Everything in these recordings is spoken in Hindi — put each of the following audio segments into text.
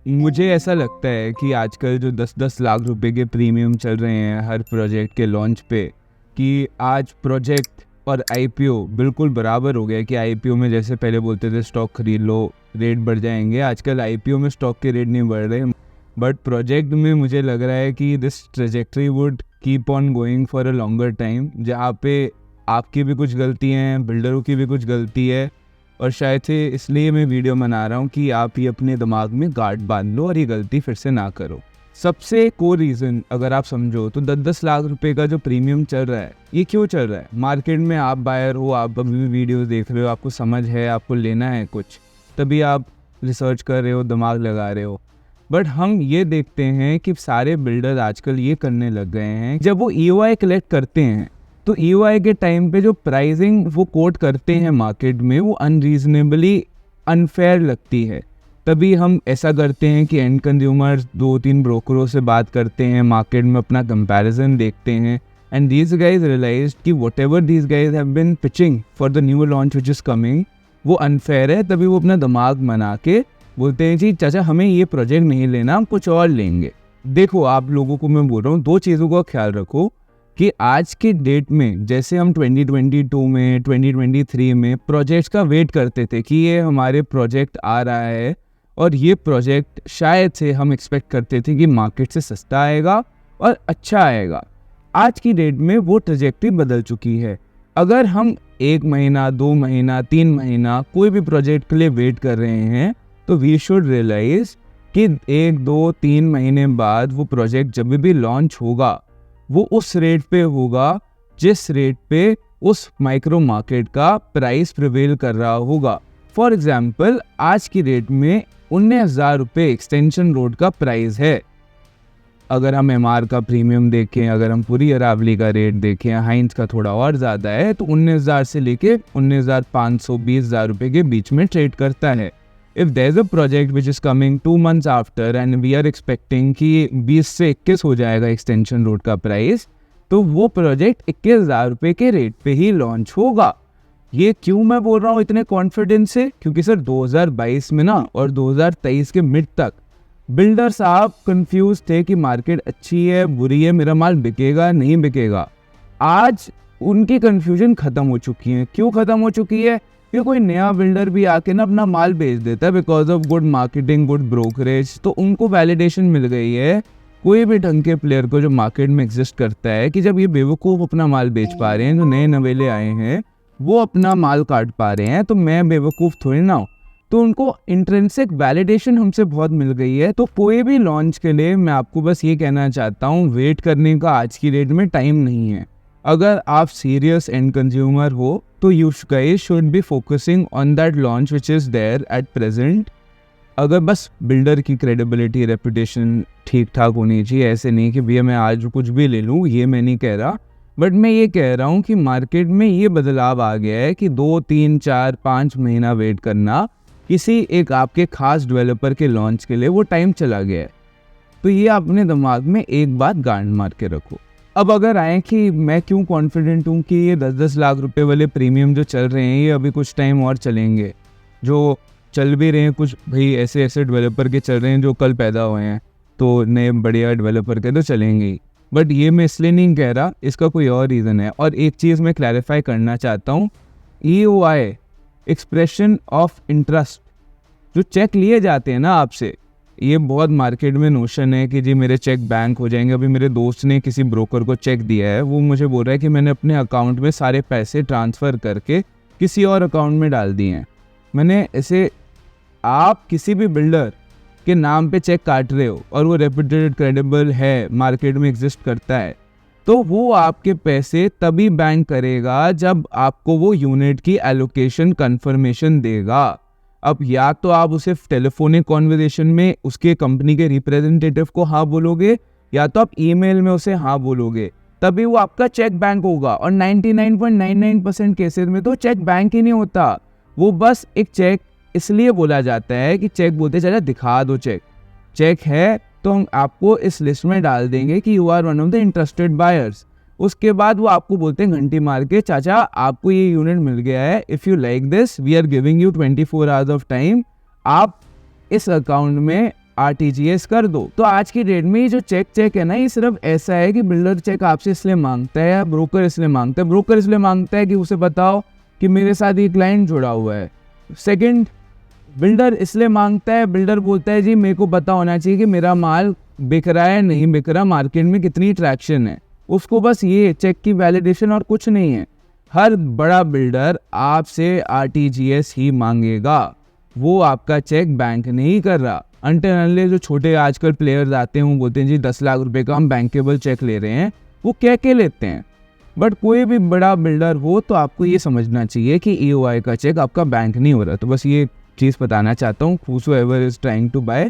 मुझे ऐसा लगता है कि आजकल जो 10-10 लाख रुपए के प्रीमियम चल रहे हैं हर प्रोजेक्ट के लॉन्च पे, कि आज प्रोजेक्ट और आईपीओ बिल्कुल बराबर हो गया। कि आईपीओ में जैसे पहले बोलते थे स्टॉक खरीद लो रेट बढ़ जाएंगे, आजकल आईपीओ में स्टॉक के रेट नहीं बढ़ रहे। बट प्रोजेक्ट में मुझे लग रहा है कि this trajectory would keep on going for a longer time, जहाँ पे आपकी भी कुछ गलती हैं, बिल्डरों की भी कुछ गलती है। और शायद से इसलिए मैं वीडियो बना रहा हूँ कि आप ये अपने दिमाग में गार्ड बांध लो और ये गलती फिर से ना करो। सबसे कोर रीज़न अगर आप समझो तो 10-10 लाख रुपए का जो प्रीमियम चल रहा है, ये क्यों चल रहा है? मार्केट में आप बायर हो, आप अभी भी वीडियोस देख रहे हो, आपको समझ है, आपको लेना है कुछ, तभी आप रिसर्च कर रहे हो, दिमाग लगा रहे हो। बट हम ये देखते हैं कि सारे बिल्डर आजकल ये करने लग गए हैं, जब वो ईओआई कलेक्ट करते हैं तो ईओआई के टाइम पे जो प्राइसिंग वो कोट करते हैं मार्केट में, वो अनरीजनेबली अनफेयर लगती है। तभी हम ऐसा करते हैं कि एंड कंज्यूमर्स 2-3 ब्रोकरों से बात करते हैं, मार्केट में अपना कंपैरिजन देखते हैं, एंड दीज गाइज रियलाइज्ड कि whatever these guys have been pitching for the new launch which is coming, वो अनफेयर है। तभी वो अपना दिमाग बना के बोलते हैं जी चाचा हमें ये प्रोजेक्ट नहीं लेना, हम कुछ और लेंगे। देखो आप लोगों को मैं बोल रहा हूँ, 2 चीज़ों का ख्याल रखो कि आज के डेट में जैसे हम 2022 में 2023 में प्रोजेक्ट्स का वेट करते थे कि ये हमारे प्रोजेक्ट आ रहा है और ये प्रोजेक्ट शायद से हम एक्सपेक्ट करते थे कि मार्केट से सस्ता आएगा और अच्छा आएगा। आज की डेट में वो ट्रेजेक्ट्री बदल चुकी है। अगर हम 1 महीना 2 महीना 3 महीना कोई भी प्रोजेक्ट के लिए वेट कर रहे हैं तो वी शुड रियलाइज कि 1-2-3 महीने बाद वो प्रोजेक्ट जब भी लॉन्च होगा वो उस रेट पे होगा जिस रेट पे उस माइक्रो मार्केट का प्राइस प्रिवेल कर रहा होगा। फॉर एग्जाम्पल आज की रेट में 19,000 रुपये एक्सटेंशन रोड का प्राइस है। अगर हम एमआर का प्रीमियम देखें, अगर हम पूरी अरावली का रेट देखें, हाइंस का थोड़ा और ज़्यादा है, तो 19,000 से लेके 19,500 20,000 रुपये के बीच में ट्रेड करता है। If there's a project which is coming 2 months after and we are expecting कि 20 से 21 हो जाएगा एक्सटेंशन रोड का प्राइस, तो वो प्रोजेक्ट 21,000 रुपये के रेट पे ही लॉन्च होगा। ये क्यों मैं बोल रहा हूँ इतने कॉन्फिडेंस से? क्योंकि सर 2022 में ना और 2023 के मिड तक बिल्डर साहब कंफ्यूज थे कि मार्केट अच्छी है बुरी है, मेरा माल बिकेगा नहीं बिकेगा। आज उनकी कंफ्यूजन खत्म हो चुकी है। क्यों खत्म हो चुकी है? कि कोई नया बिल्डर भी आके ना अपना माल बेच देता है because of good marketing, good brokerage, तो उनको वैलिडेशन मिल गई है कोई भी ढंग के प्लेयर को जो मार्केट में एग्जिस्ट करता है कि जब ये बेवकूफ़ अपना माल बेच पा रहे हैं, जो नए नवेले आए हैं वो अपना माल काट पा रहे हैं, तो मैं बेवकूफ़ थोड़ी ना हूँ। तो उनको इंट्रिंसिक वैलिडेशन हमसे बहुत मिल गई है। तो कोई भी लॉन्च के लिए मैं आपको बस ये कहना चाहता हूँ, वेट करने का आज की डेट में टाइम नहीं है। अगर आप सीरियस एंड कंज्यूमर हो तो you guys should be focusing on that launch which is there at present. अगर बस बिल्डर की क्रेडिबिलिटी रेपुटेशन ठीक ठाक होनी चाहिए, ऐसे नहीं कि भैया मैं आज कुछ भी ले लूँ, ये मैं नहीं कह रहा। बट मैं ये कह रहा हूँ कि मार्केट में ये बदलाव आ गया है कि 2-3-4-5 महीना वेट करना किसी एक आपके खास डेवलपर के लॉन्च के लिए, वो टाइम चला गया है। तो ये अपने दिमाग में एक बात गांड मार के रखो। अब अगर आए कि मैं क्यों कॉन्फिडेंट हूँ कि ये 10-10 लाख रुपए वाले प्रीमियम जो चल रहे हैं ये अभी कुछ टाइम और चलेंगे। जो चल भी रहे हैं कुछ भाई ऐसे ऐसे डेवलपर के चल रहे हैं जो कल पैदा हुए हैं, तो नए बढ़िया डेवलपर के तो चलेंगे ही। बट ये मैं इसलिए नहीं कह रहा, इसका कोई और रीज़न है। और एक चीज़ मैं क्लैरिफाई करना चाहता हूँ, EOI एक्सप्रेशन ऑफ इंटरेस्ट जो चेक लिए जाते हैं ना आपसे, ये बहुत मार्केट में नोशन है कि जी मेरे चेक बैंक हो जाएंगे। अभी मेरे दोस्त ने किसी ब्रोकर को चेक दिया है, वो मुझे बोल रहा है कि मैंने अपने अकाउंट में सारे पैसे ट्रांसफ़र करके किसी और अकाउंट में डाल दिए हैं। मैंने ऐसे, आप किसी भी बिल्डर के नाम पे चेक काट रहे हो और वो रेप्यूटेड क्रेडिबल है, मार्केट में एग्जिस्ट करता है, तो वो आपके पैसे तभी बैंक करेगा जब आपको वो यूनिट की एलोकेशन कन्फर्मेशन देगा। अब या तो आप उसे टेलीफोनिक कॉन्वर्सेशन में उसके कंपनी के रिप्रेजेंटेटिव को हाँ बोलोगे, या तो आप ईमेल में उसे हाँ बोलोगे, तभी वो आपका चेक बैंक होगा। और 99.99% केसेस में तो चेक बैंक ही नहीं होता। वो बस एक चेक इसलिए बोला जाता है कि चेक बोलते चाचा दिखा दो चेक, चेक है तो हम आपको इस लिस्ट में डाल देंगे कि you are one of the interested buyers. उसके बाद वो आपको बोलते हैं घंटी मार के चाचा आपको ये यूनिट मिल गया है, if you like this we are giving you 24 hours of time, आप इस अकाउंट में RTGS कर दो। तो आज की डेट में ये जो चेक है ना, ये सिर्फ ऐसा है कि बिल्डर चेक आपसे इसलिए मांगता है या ब्रोकर इसलिए मांगता है। ब्रोकर इसलिए मांगता है कि उसे बताओ कि मेरे साथ ये क्लाइंट जुड़ा हुआ है। सेकंड, बिल्डर इसलिए मांगता है, बिल्डर बोलता है जी मेरे को पता होना चाहिए कि मेरा माल बिक रहा है नहीं बिक रहा, मार्केट में कितनी ट्रैक्शन है। उसको बस ये चेक की वैलिडेशन और कुछ नहीं है। हर बड़ा बिल्डर आपसे RTGS ही मांगेगा, वो आपका चेक बैंक नहीं कर रहा। अनटिल जो छोटे आजकल प्लेयर्स आते हैं वो बोलते हैं जी 10 लाख रुपए का हम बैंकेबल चेक ले रहे हैं, वो कह के लेते हैं। बट कोई भी बड़ा बिल्डर हो तो आपको ये समझना चाहिए कि EOI का चेक आपका बैंक नहीं हो रहा। तो बस ये चीज़ बताना चाहता हूँ whosoever is trying to buy,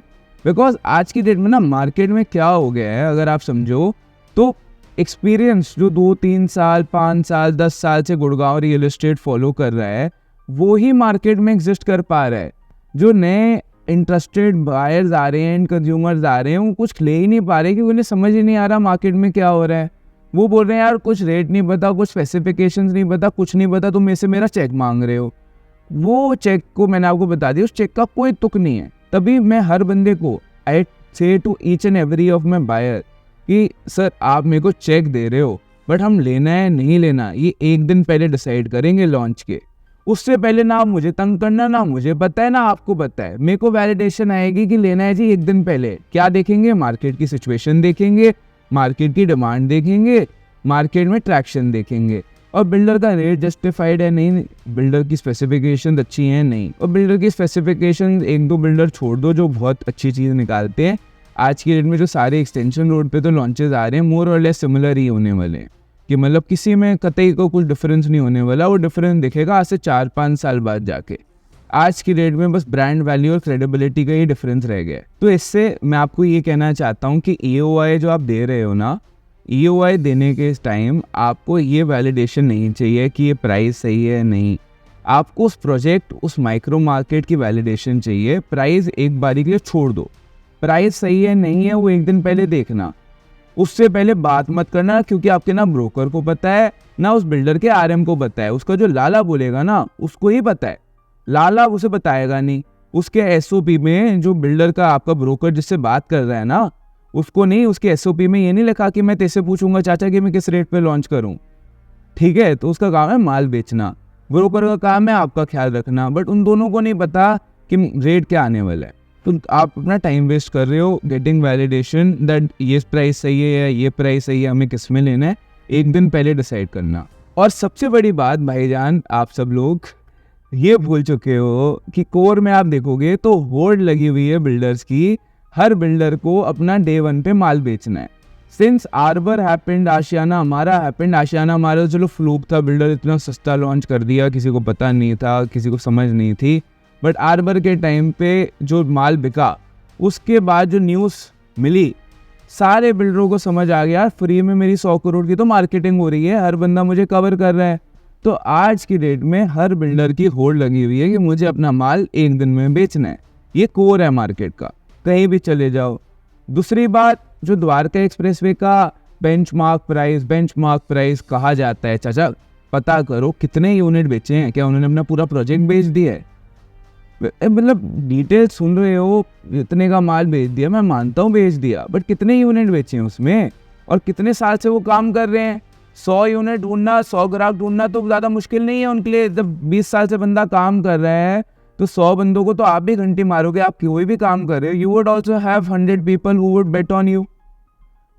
because आज की डेट में ना मार्केट में क्या हो गया है अगर आप समझो तो, एक्सपीरियंस जो 2-3 साल 5 साल 10 साल से गुड़गांव रियल एस्टेट फॉलो कर रहा है वो ही मार्केट में एग्जिस्ट कर पा रहा है। जो नए इंटरेस्टेड बायर्स आ रहे हैं, कंज्यूमर्स आ रहे हैं, वो कुछ ले ही नहीं पा रहे क्योंकि उन्हें समझ ही नहीं आ रहा मार्केट में क्या हो रहा है। वो बोल रहे हैं यार कुछ रेट नहीं पता, कुछ स्पेसिफिकेशंस नहीं पता, कुछ नहीं पता, तुम मेरे से मेरा चेक मांग रहे हो। वो चेक को मैंने आपको बता दिया, उस चेक का कोई तुक नहीं है। तभी मैं हर बंदे को I say to each and every of my buyer कि सर आप मेरे को चेक दे रहे हो बट हम लेना है नहीं लेना ये एक दिन पहले डिसाइड करेंगे लॉन्च के। उससे पहले ना आप मुझे तंग करना, ना मुझे पता है ना आपको पता है। मेरे को वैलिडेशन आएगी कि लेना है जी एक दिन पहले। क्या देखेंगे? मार्केट की सिचुएशन देखेंगे, मार्केट की डिमांड देखेंगे, मार्केट में ट्रैक्शन देखेंगे, और बिल्डर का रेट जस्टिफाइड है नहीं, बिल्डर की स्पेसिफिकेशन अच्छी है नहीं। और बिल्डर की स्पेसिफिकेशन एक दो बिल्डर छोड़ दो जो बहुत अच्छी चीज़ निकालते हैं। आज की डेट में जो सारे एक्सटेंशन रोड पे तो लॉन्चेस आ रहे हैं मोर और लेस सिमिलर ही होने वाले हैं, कि मतलब किसी में कतई को कुछ डिफरेंस नहीं होने वाला। वो डिफरेंस दिखेगा आज से 4-5 साल बाद जाके। आज की डेट में बस ब्रांड वैल्यू और क्रेडिबिलिटी का ही डिफरेंस रह गया है। तो इससे मैं आपको ये कहना चाहता हूँ कि EOI जो आप दे रहे हो ना, EOI देने के टाइम आपको ये वैलिडेशन नहीं चाहिए कि ये प्राइस सही है नहीं। आपको उस प्रोजेक्ट उस माइक्रो मार्केट की वैलिडेशन चाहिए। प्राइस एक बारी के लिए छोड़ दो, प्राइस सही है नहीं है वो एक दिन पहले देखना, उससे पहले बात मत करना, क्योंकि आपके ना ब्रोकर को पता है ना उस बिल्डर के RM को पता है। उसका जो लाला बोलेगा ना उसको ही पता है, लाला उसे बताएगा नहीं। उसके SOP में जो बिल्डर का आपका ब्रोकर जिससे बात कर रहा है ना उसको नहीं, उसके SOP में ये नहीं लिखा कि मैं तेरे से पूछूंगा चाचा कि मैं किस रेट पे लॉन्च करूं, ठीक है। तो उसका काम है माल बेचना, ब्रोकर का काम है आपका ख्याल रखना। बट उन दोनों को नहीं पता कि रेट क्या आने वाला है। तो आप अपना टाइम वेस्ट कर रहे हो गेटिंग वैलिडेशन दैट ये प्राइस सही है या ये प्राइस सही है, हमें किस में लेना है, एक दिन पहले डिसाइड करना। और सबसे बड़ी बात भाईजान, आप सब लोग ये भूल चुके हो कि कोर में आप देखोगे तो होल्ड लगी हुई है बिल्डर्स की। हर बिल्डर को अपना डे 1 पे माल बेचना है। सिंस आर्बर हैपेंड, आशियाना हमारा हैपेंड, आशियाना हमारा चलो फ्लूक था, बिल्डर इतना सस्ता लॉन्च कर दिया, किसी को पता नहीं था, किसी को समझ नहीं थी। बट आर्बर के टाइम पे जो माल बिका उसके बाद जो न्यूज़ मिली सारे बिल्डरों को समझ आ गया फ्री में मेरी 100 करोड़ की तो मार्केटिंग हो रही है, हर बंदा मुझे कवर कर रहा है। तो आज की डेट में हर बिल्डर की होल्ड लगी हुई है कि मुझे अपना माल एक दिन में बेचना है। ये कोर है मार्केट का, कहीं भी चले जाओ। दूसरी बात, जो द्वारका एक्सप्रेसवे का बेंचमार्क प्राइस कहा जाता है, चाचा पता करो कितने यूनिट बेचे हैं, क्या उन्होंने अपना पूरा प्रोजेक्ट बेच दिया है? मतलब डिटेल सुन रहे हो, इतने का माल बेच दिया, मैं मानता हूँ बेच दिया, बट कितने यूनिट बेचे हैं उसमें और कितने साल से वो काम कर रहे हैं? 100 यूनिट ढूंढना, 100 ग्राहक ढूंढना तो ज़्यादा मुश्किल नहीं है उनके लिए। जब 20 साल से बंदा काम कर रहा है तो 100 बंदों को तो आप भी घंटी मारोगे, आप कोई भी काम कर रहे हो। You would also have 100 people who would bet on you.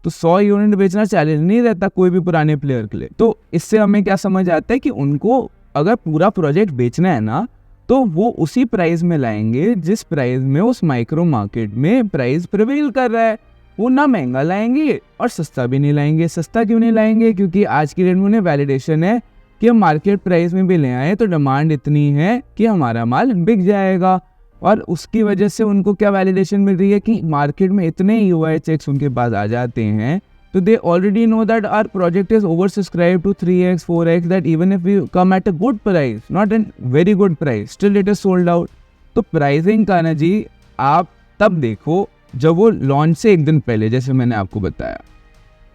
तो 100 यूनिट बेचना चैलेंज नहीं रहता कोई भी पुराने प्लेयर के लिए। तो इससे हमें क्या समझ आता है कि उनको अगर पूरा प्रोजेक्ट बेचना है ना तो वो उसी प्राइस में लाएंगे जिस प्राइस में उस माइक्रो मार्केट में प्राइस प्रिवेल कर रहा है। वो ना महंगा लाएंगे और सस्ता भी नहीं लाएंगे। सस्ता क्यों नहीं लाएंगे? क्योंकि आज की डेट में उन्हें वैलिडेशन है कि हम मार्केट प्राइस में भी ले आए तो डिमांड इतनी है कि हमारा माल बिक जाएगा। और उसकी वजह से उनको क्या वैलिडेशन मिल रही है कि मार्केट में इतने EOI चेक्स उनके पास आ जाते हैं, तो they already know that our project is over subscribe to 3x 4x, that even if we come at a good price, not an very good price, still it is sold out. तो प्राइसिंग का ना जी आप तब देखो जब वो लॉन्च से एक दिन पहले, जैसे मैंने आपको बताया।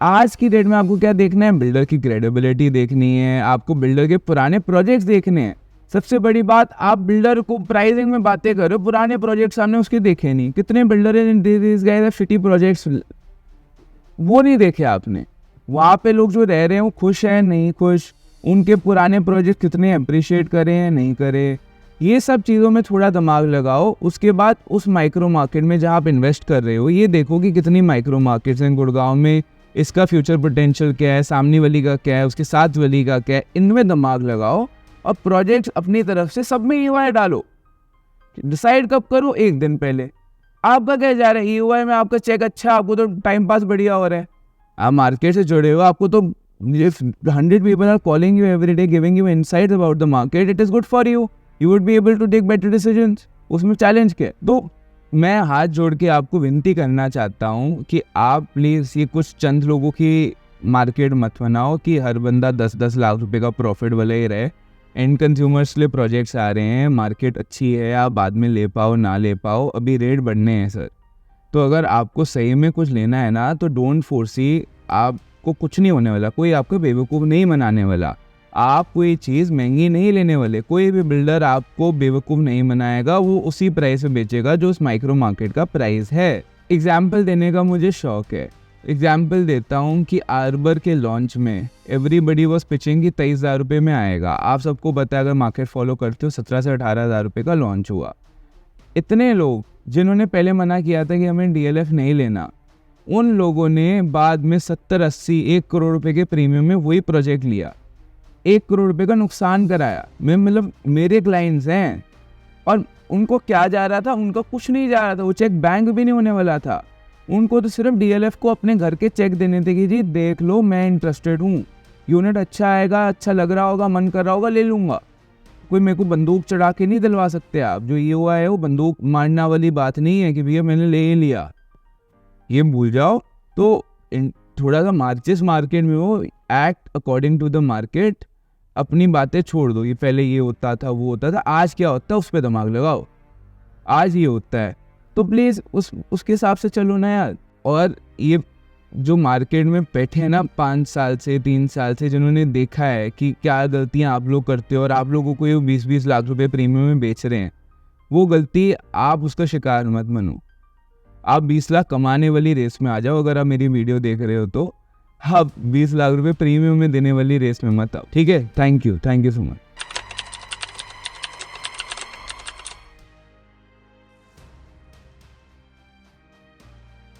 आज की डेट में आपको क्या देखना है? बिल्डर की क्रेडिबिलिटी देखनी है, आपको बिल्डर के पुराने प्रोजेक्ट्स देखने हैं। सबसे बड़ी बात, आप बिल्डर को प्राइसिंग में बातें करो, पुराने प्रोजेक्ट सामने उसके देखे नहीं। कितने बिल्डर हैं सिटी प्रोजेक्ट्स, वो नहीं देखे आपने। वहाँ पे लोग जो रह रहे हैं वो खुश हैं नहीं खुश, उनके पुराने प्रोजेक्ट कितने अप्रिशिएट करे हैं नहीं करे, ये सब चीज़ों में थोड़ा दिमाग लगाओ। उसके बाद उस माइक्रो मार्केट में जहाँ आप इन्वेस्ट कर रहे हो, ये देखो कि कितनी माइक्रो मार्केट्स हैं गुड़गांव में, इसका फ्यूचर पोटेंशियल क्या है, सामने वाली का क्या है, उसके साथ वाली का क्या है, इनमें दिमाग लगाओ और प्रोजेक्ट अपनी तरफ से सब में EOI डालो। डिसाइड कब करो? 1 दिन पहले। आपका क्या जा रहा है EOI में, आपका चेक अच्छा, आपको तो टाइम पास बढ़िया हो रहा है, आप मार्केट से जुड़े हो, आपको तो 100 people are calling you every day, giving you insights about the market, it is good for you, you would be able to take better decisions। उसमें चैलेंज क्या है? तो मैं हाथ जोड़ के आपको विनती करना चाहता हूँ कि आप प्लीज़ ये कुछ चंद लोगों की मार्केट मत बनाओ कि हर बंदा 10-10 लाख रुपए का प्रॉफिट वाला ही रहे। एंड कंज्यूमर्स के लिए प्रोजेक्ट्स आ रहे हैं, मार्केट अच्छी है, आप बाद में ले पाओ ना ले पाओ, अभी रेट बढ़ने हैं सर। तो अगर आपको सही में कुछ लेना है ना, तो डोंट फोर्सी, आपको कुछ नहीं होने वाला, कोई आपको बेवकूफ़ नहीं बनाने वाला, आप कोई चीज़ महंगी नहीं लेने वाले, कोई भी बिल्डर आपको बेवकूफ़ नहीं बनाएगा, वो उसी प्राइस में बेचेगा जो उस माइक्रो मार्केट का प्राइस है। एग्जाम्पल देने का मुझे शौक है, एग्जाम्पल देता हूँ कि आर्बर के लॉन्च में एवरीबडी वॉज पिचिंग कि 23,000 रुपये में आएगा। आप सबको पता है, अगर मार्केट फॉलो करते हो, 17 से 18,000 रुपये का लॉन्च हुआ। इतने लोग जिन्होंने पहले मना किया था कि हमें DLF नहीं लेना, उन लोगों ने बाद में 70-80 1 करोड़ रुपए के प्रीमियम में वही प्रोजेक्ट लिया, 1 करोड़ रुपए का नुकसान कराया। मतलब मेरे क्लाइंट्स हैं, और उनको क्या जा रहा था, उनका कुछ नहीं जा रहा था, वो चेक बैंक भी नहीं होने वाला था, उनको तो सिर्फ DLF को अपने घर के चेक देने थे कि जी देख लो, मैं इंटरेस्टेड हूँ, यूनिट अच्छा आएगा, अच्छा लग रहा होगा, मन कर रहा होगा, ले लूँगा। कोई मेरे को बंदूक चढ़ा के नहीं दिलवा सकते आप। जो EOI है वो बंदूक मारना वाली बात नहीं है कि भैया मैंने ले ही लिया, ये भूल जाओ। तो थोड़ा सा जिस मार्केट में हो, act according to the market, अपनी बातें छोड़ दो, ये पहले ये होता था वो होता था, आज क्या होता है उस पर दिमाग लगाओ, आज ये होता है तो प्लीज़ उसके हिसाब से चलो ना यार। और ये जो मार्केट में बैठे हैं ना 5 साल से 3 साल से, जिन्होंने देखा है कि क्या गलतियां आप लोग करते हो और आप लोगों को ये 20-20 लाख रुपए प्रीमियम में बेच रहे हैं, वो गलती आप उसका शिकार मत बनो। आप 20 लाख कमाने वाली रेस में आ जाओ। अगर आप मेरी वीडियो देख रहे हो तो आप 20 लाख रुपए प्रीमियम में देने वाली रेस में मत आओ, ठीक है? Thank you so much.